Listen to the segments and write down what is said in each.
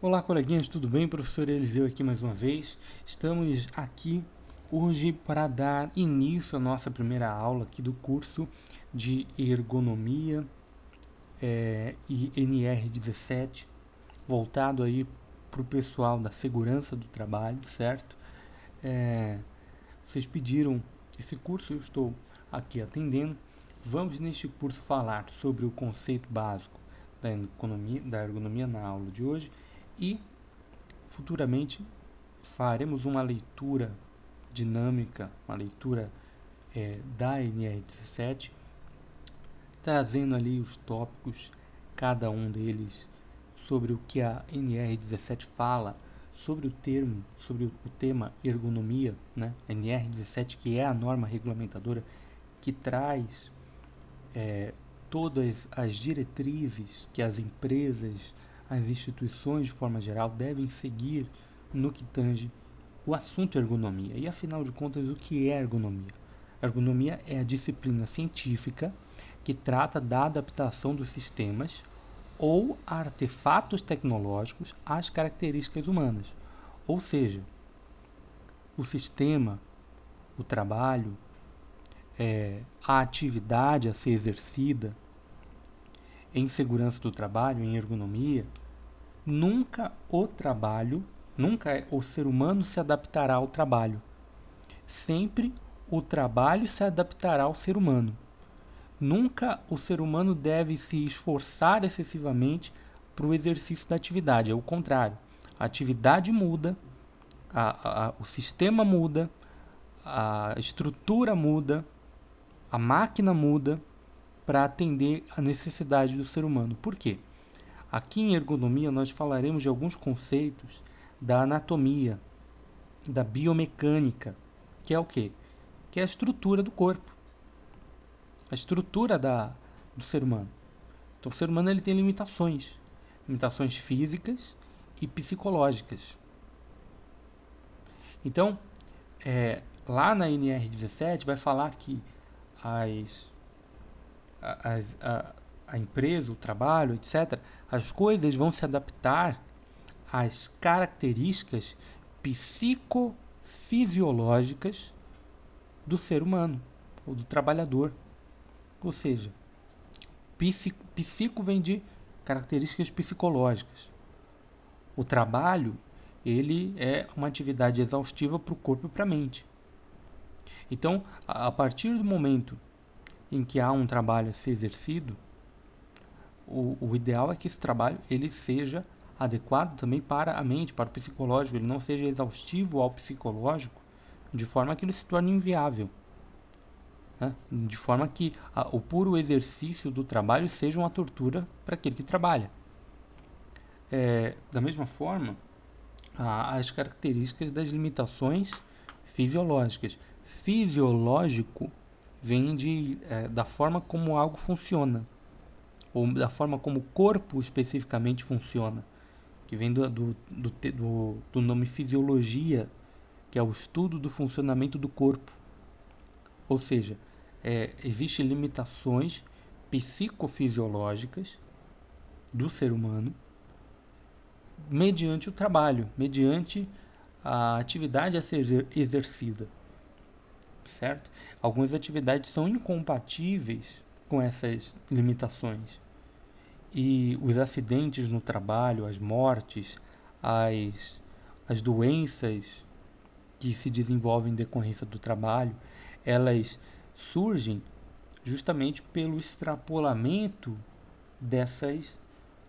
Olá, coleguinhas, tudo bem? Professor Eliseu aqui mais uma vez. Estamos aqui hoje para dar início à nossa primeira aula aqui do curso de Ergonomia e NR17, voltado aí para o pessoal da segurança do trabalho, certo? Vocês pediram esse curso, eu estou aqui atendendo. Vamos neste curso falar sobre o conceito básico da ergonomia na aula de hoje e futuramente faremos uma leitura dinâmica, uma leitura da NR17, trazendo ali os tópicos, cada um deles, sobre o que a NR17 fala, sobre sobre o tema ergonomia, né? A NR17, que é a norma regulamentadora que traz todas as diretrizes que as empresas, as instituições de forma geral devem seguir no que tange o assunto ergonomia. E afinal de contas, o que é ergonomia? A ergonomia é a disciplina científica que trata da adaptação dos sistemas ou artefatos tecnológicos às características humanas. Ou seja, o sistema, o trabalho, a atividade a ser exercida em segurança do trabalho, em ergonomia, nunca o ser humano se adaptará ao trabalho. Sempre o trabalho se adaptará ao ser humano. Nunca o ser humano deve se esforçar excessivamente para o exercício da atividade. É o contrário. A atividade muda, o sistema muda, a estrutura muda, a máquina muda para atender a necessidade do ser humano. Por quê? Aqui em ergonomia nós falaremos de alguns conceitos da anatomia, da biomecânica, que é o quê? Que é a estrutura do corpo, a estrutura do ser humano. Então o ser humano ele tem limitações físicas e psicológicas. Então, lá na NR17 vai falar que a empresa, o trabalho, etc., as coisas vão se adaptar às características psicofisiológicas do ser humano, ou do trabalhador. Ou seja, psico vem de características psicológicas. O trabalho, ele é uma atividade exaustiva para o corpo e para a mente. Então, a partir do momento em que há um trabalho a ser exercido, o ideal é que esse trabalho ele seja adequado também para a mente, para o psicológico, ele não seja exaustivo ao psicológico, de forma que ele se torne inviável, né? De forma que o puro exercício do trabalho seja uma tortura para aquele que trabalha. Da mesma forma, as características das limitações fisiológicas. Fisiológico vem da forma como algo funciona, ou da forma como o corpo especificamente funciona, que vem do nome fisiologia, que é o estudo do funcionamento do corpo. Ou seja, existem limitações psicofisiológicas do ser humano mediante o trabalho, mediante a atividade a ser exercida, certo? Algumas atividades são incompatíveis com essas limitações. E os acidentes no trabalho, as mortes, as doenças que se desenvolvem em decorrência do trabalho, elas surgem justamente pelo extrapolamento dessas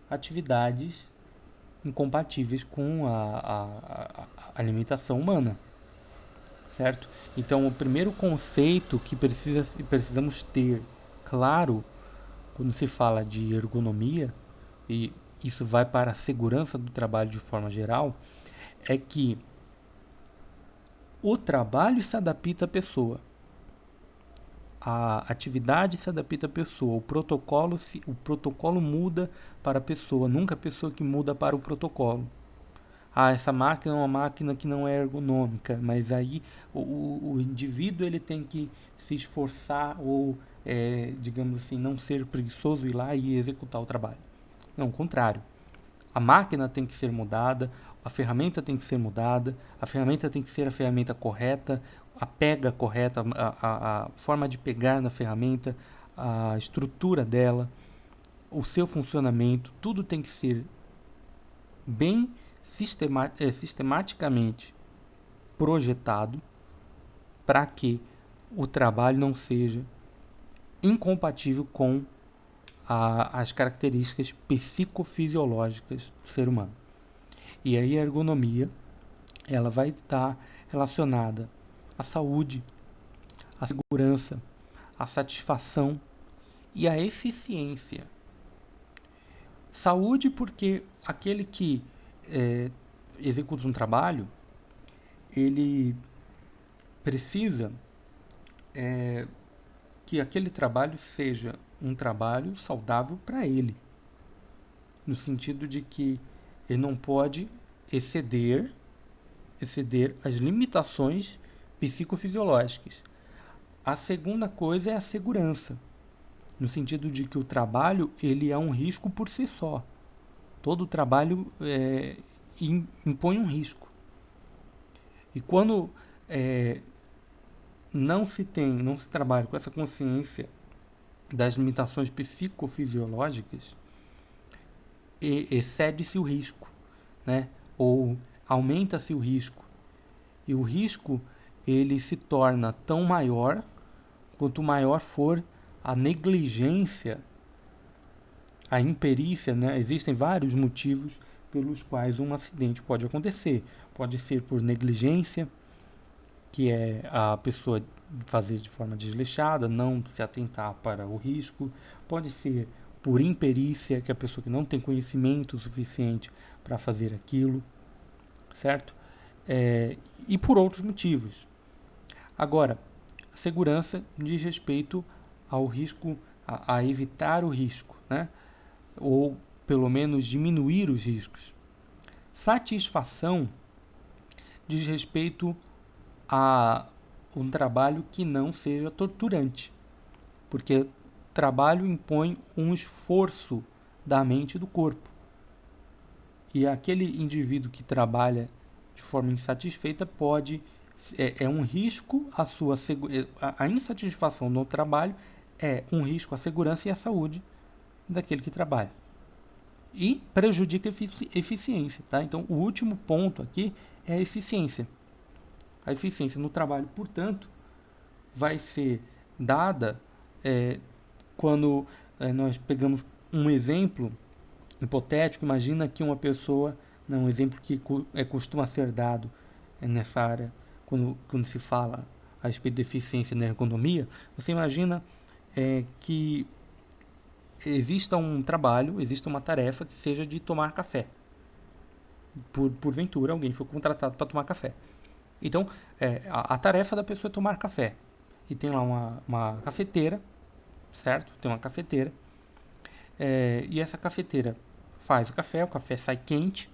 atividades incompatíveis com a limitação humana, certo? Então, o primeiro conceito que precisamos ter claro quando se fala de ergonomia, e isso vai para a segurança do trabalho de forma geral, é que o trabalho se adapta à pessoa, a atividade se adapta à pessoa, o protocolo muda para a pessoa, nunca a pessoa que muda para o protocolo. Essa máquina é uma máquina que não é ergonômica, mas aí o indivíduo ele tem que se esforçar ou, digamos assim, não ser preguiçoso ir lá e executar o trabalho. Não, o contrário. A máquina tem que ser mudada, a ferramenta tem que ser mudada, a ferramenta tem que ser a ferramenta correta, a pega correta, a forma de pegar na ferramenta, a estrutura dela, o seu funcionamento, tudo tem que ser bem sistematicamente projetado para que o trabalho não seja incompatível com as características psicofisiológicas do ser humano. E aí a ergonomia, ela vai estar relacionada à saúde, à segurança, à satisfação e à eficiência. Saúde porque aquele que executa um trabalho, ele precisa que aquele trabalho seja um trabalho saudável para ele, no sentido de que ele não pode exceder as limitações psicofisiológicas. A segunda coisa é a segurança, no sentido de que o trabalho ele é um risco por si só. Todo trabalho impõe um risco. E quando não se trabalha com essa consciência das limitações psicofisiológicas, excede-se o risco, né? Ou aumenta-se o risco. E o risco ele se torna tão maior quanto maior for a negligência, a imperícia, né? Existem vários motivos pelos quais um acidente pode acontecer. Pode ser por negligência, que é a pessoa fazer de forma desleixada, não se atentar para o risco. Pode ser por imperícia, que é a pessoa que não tem conhecimento suficiente para fazer aquilo, certo? E por outros motivos. Agora, a segurança diz respeito ao risco, a evitar o risco, né? Ou pelo menos diminuir os riscos. Satisfação diz respeito a um trabalho que não seja torturante, porque trabalho impõe um esforço da mente e do corpo. E aquele indivíduo que trabalha de forma insatisfeita é um risco a insatisfação no trabalho é um risco à segurança e à saúde daquele que trabalha. E prejudica a eficiência, tá? Então, o último ponto aqui é a eficiência. A eficiência no trabalho, portanto, vai ser dada quando nós pegamos um exemplo hipotético. Imagina que uma pessoa, um exemplo que costuma ser dado nessa área, quando se fala a respeito de eficiência na ergonomia, você imagina que exista um trabalho, exista uma tarefa que seja de tomar café. Porventura, alguém foi contratado para tomar café. Então, a tarefa da pessoa é tomar café. E tem lá uma cafeteira, certo? Tem uma cafeteira. E essa cafeteira faz o café sai quente.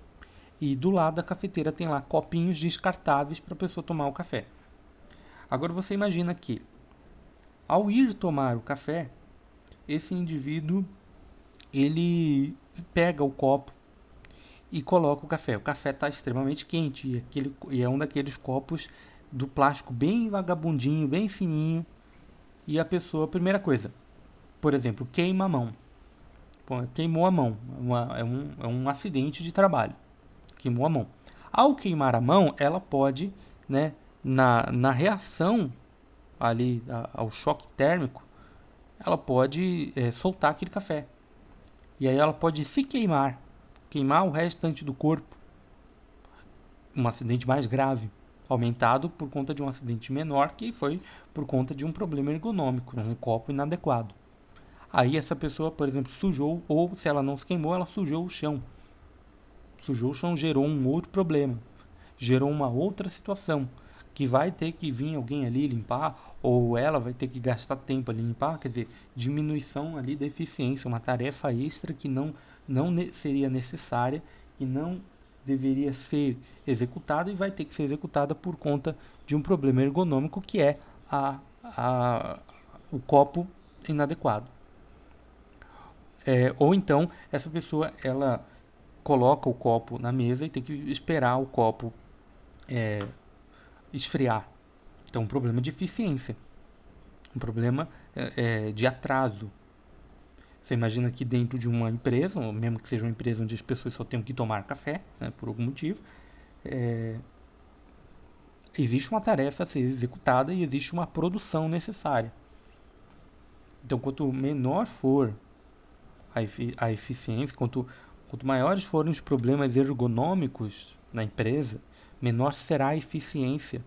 E do lado da cafeteira tem lá copinhos descartáveis para a pessoa tomar o café. Agora você imagina que, ao ir tomar o café, esse indivíduo, ele pega o copo e coloca o café. O café está extremamente quente e é um daqueles copos do plástico bem vagabundinho, bem fininho. E a pessoa, primeira coisa, por exemplo, queima a mão. Queimou a mão. É um acidente de trabalho. Queimou a mão. Ao queimar a mão, ela pode, né, na reação ali ao choque térmico, ela pode soltar aquele café. E aí ela pode se queimar o restante do corpo. Um acidente mais grave, aumentado por conta de um acidente menor, que foi por conta de um problema ergonômico, um copo inadequado. Aí essa pessoa, por exemplo, sujou, ou se ela não se queimou, ela sujou o chão. Sujou o chão, gerou um outro problema, gerou uma outra situação, que vai ter que vir alguém ali limpar, ou ela vai ter que gastar tempo ali limpar, quer dizer, diminuição ali da eficiência, uma tarefa extra que não seria necessária, que não deveria ser executada e vai ter que ser executada por conta de um problema ergonômico que é o copo inadequado. Ou então essa pessoa ela coloca o copo na mesa e tem que esperar o copo esfriar. Então, um problema de eficiência, um problema de atraso. Você imagina que dentro de uma empresa, ou mesmo que seja uma empresa onde as pessoas só tenham que tomar café, né, por algum motivo, existe uma tarefa a ser executada e existe uma produção necessária. Então, quanto menor for a eficiência, quanto maiores forem os problemas ergonômicos na empresa, menor será a eficiência,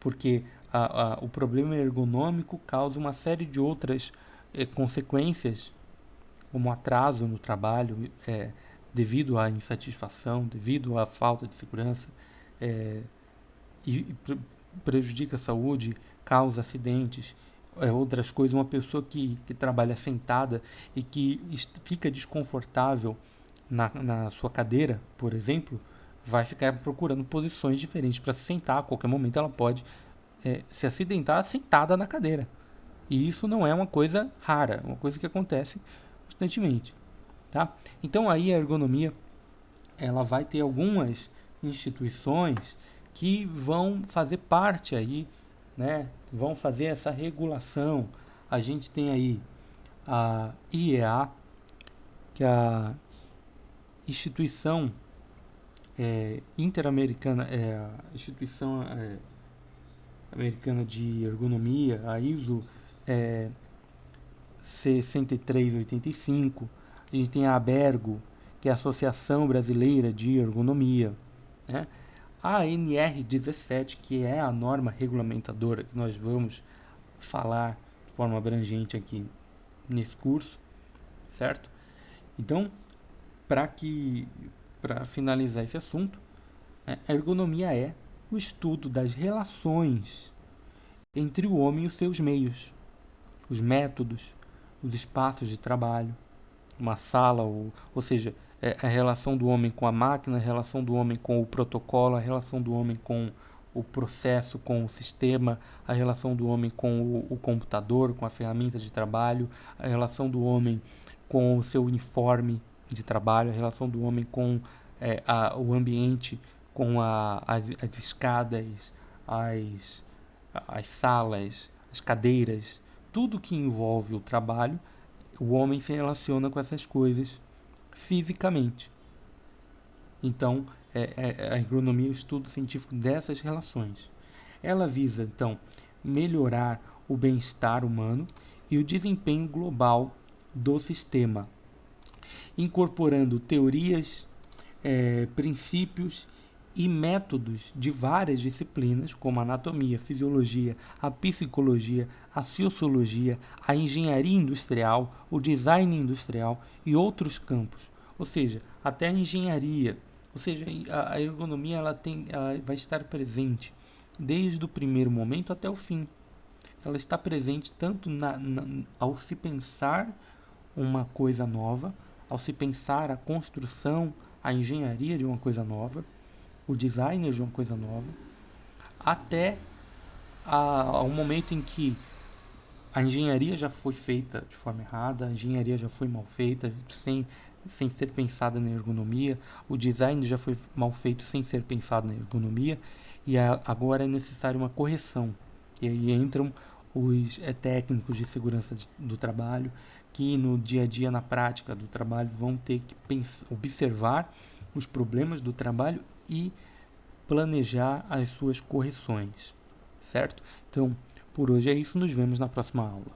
porque o problema ergonômico causa uma série de outras consequências, como atraso no trabalho, devido à insatisfação, devido à falta de segurança, e prejudica a saúde, causa acidentes, outras coisas. Uma pessoa que trabalha sentada e que fica desconfortável na sua cadeira, por exemplo, vai ficar procurando posições diferentes para se sentar. A qualquer momento ela pode se acidentar sentada na cadeira. E isso não é uma coisa rara, é uma coisa que acontece constantemente. Tá? Então aí a ergonomia ela vai ter algumas instituições que vão fazer parte aí, né? Vão fazer essa regulação. A gente tem aí a IEA, que é a instituição interamericana, a instituição americana de ergonomia, a ISO 6385. A gente tem a ABERGO, que é a Associação Brasileira de Ergonomia, né? A ANR17, que é a norma regulamentadora que nós vamos falar de forma abrangente aqui nesse curso, certo? Então, para finalizar esse assunto, a ergonomia é o estudo das relações entre o homem e os seus meios, os métodos, os espaços de trabalho, uma sala, ou seja, a relação do homem com a máquina, a relação do homem com o protocolo, a relação do homem com o processo, com o sistema, a relação do homem com o computador, com a ferramenta de trabalho, a relação do homem com o seu uniforme de trabalho, a relação do homem com o ambiente, com as escadas, as salas, as cadeiras, tudo que envolve o trabalho. O homem se relaciona com essas coisas fisicamente. Então, a ergonomia é o estudo científico dessas relações. Ela visa, então, melhorar o bem-estar humano e o desempenho global do sistema, incorporando teorias, princípios e métodos de várias disciplinas, como a anatomia, fisiologia, a psicologia, a sociologia, a engenharia industrial, o design industrial e outros campos. Ou seja, até a engenharia. Ou seja, a ergonomia ela vai estar presente desde o primeiro momento até o fim. Ela está presente tanto ao se pensar uma coisa nova, ao se pensar a construção, a engenharia de uma coisa nova, o designer de uma coisa nova, até ao momento em que a engenharia já foi feita de forma errada, a engenharia já foi mal feita, sem ser pensada na ergonomia, o design já foi mal feito sem ser pensado na ergonomia, e agora é necessário uma correção. E aí entram os técnicos de segurança do trabalho, que no dia a dia, na prática do trabalho, vão ter que observar os problemas do trabalho e planejar as suas correções, certo? Então, por hoje é isso, nos vemos na próxima aula.